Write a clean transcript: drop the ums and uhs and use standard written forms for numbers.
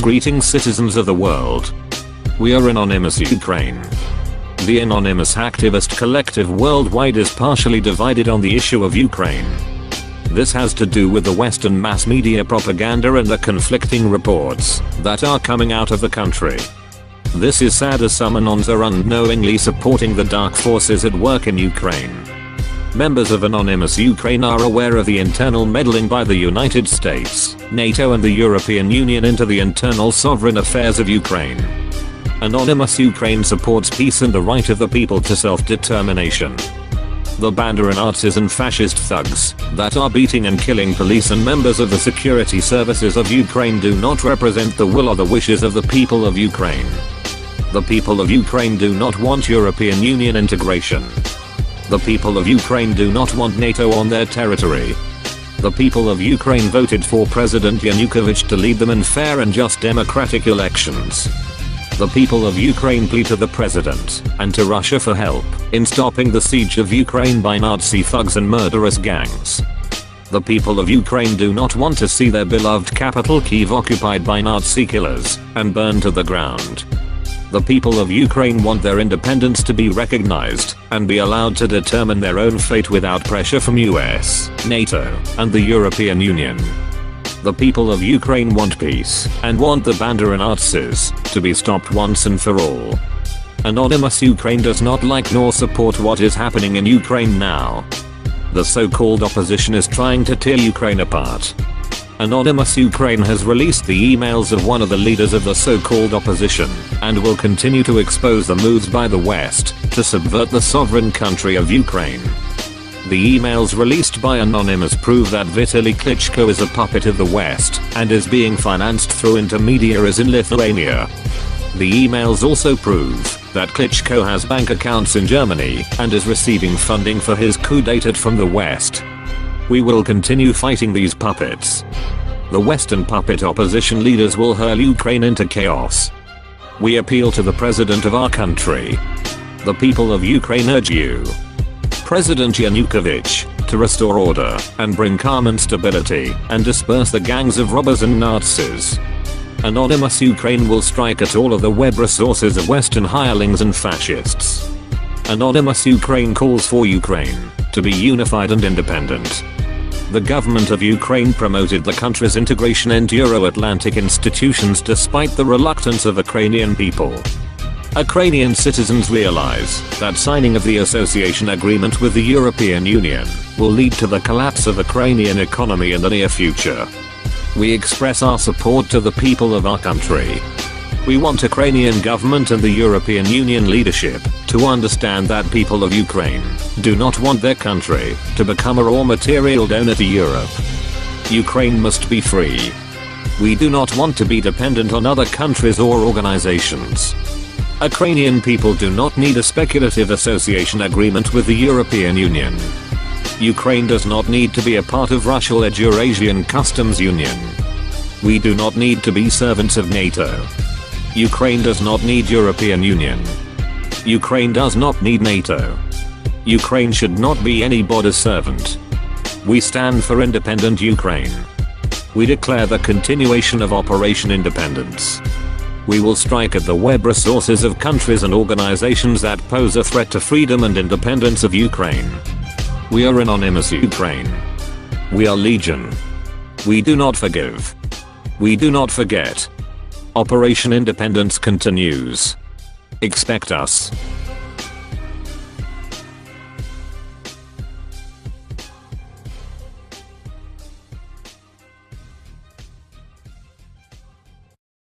Greetings citizens of the world. We are Anonymous Ukraine. The anonymous hacktivist collective worldwide is partially divided on the issue of Ukraine. This has to do with the Western mass media propaganda and the conflicting reports that are coming out of the country. This is sad as some Anons are unknowingly supporting the dark forces at work in Ukraine. Members of Anonymous Ukraine are aware of the internal meddling by the United States, NATO and the European Union into the internal sovereign affairs of Ukraine. Anonymous Ukraine supports peace and the right of the people to self-determination. The Banda and Nazis and fascist thugs that are beating and killing police and members of the security services of Ukraine do not represent the will or the wishes of the people of Ukraine. The people of Ukraine do not want European Union integration. The people of Ukraine do not want NATO on their territory. The people of Ukraine voted for President Yanukovych to lead them in fair and just democratic elections. The people of Ukraine plead to the president and to Russia for help in stopping the siege of Ukraine by Nazi thugs and murderous gangs. The people of Ukraine do not want to see their beloved capital Kyiv occupied by Nazi killers and burned to the ground. The people of Ukraine want their independence to be recognized and be allowed to determine their own fate without pressure from US, NATO, and the European Union. The people of Ukraine want peace and want the Banda and Nazis to be stopped once and for all. Anonymous Ukraine does not like nor support what is happening in Ukraine now. The so-called opposition is trying to tear Ukraine apart. Anonymous Ukraine has released the emails of one of the leaders of the so-called opposition and will continue to expose the moves by the West to subvert the sovereign country of Ukraine. The emails released by Anonymous prove that Vitaly Klitschko is a puppet of the West and is being financed through intermediaries in Lithuania. The emails also prove that Klitschko has bank accounts in Germany and is receiving funding for his coup d'etat from the West. We will continue fighting these puppets. The Western puppet opposition leaders will hurl Ukraine into chaos. We appeal to the president of our country. The people of Ukraine urge you, President Yanukovych, to restore order and bring calm and stability and disperse the gangs of robbers and Nazis. Anonymous Ukraine will strike at all of the web resources of Western hirelings and fascists. Anonymous Ukraine calls for Ukraine to be unified and independent. The government of Ukraine promoted the country's integration into Euro-Atlantic institutions despite the reluctance of Ukrainian people. Ukrainian citizens realize that signing of the association agreement with the European Union will lead to the collapse of Ukrainian economy in the near future. We express our support to the people of our country. We want Ukrainian government and the European Union leadership to understand that people of Ukraine do not want their country to become a raw material donor to Europe. Ukraine must be free. We do not want to be dependent on other countries or organizations. Ukrainian people do not need a speculative association agreement with the European Union. Ukraine does not need to be a part of Russo-Eurasian Customs Union. We do not need to be servants of NATO. Ukraine does not need European Union. Ukraine does not need NATO. Ukraine should not be anybody's servant. We stand for independent Ukraine. We declare the continuation of Operation Independence. We will strike at the web resources of countries and organizations that pose a threat to freedom and independence of Ukraine. We are Anonymous Ukraine. We are Legion. We do not forgive. We do not forget. Operation Independence continues. Expect us.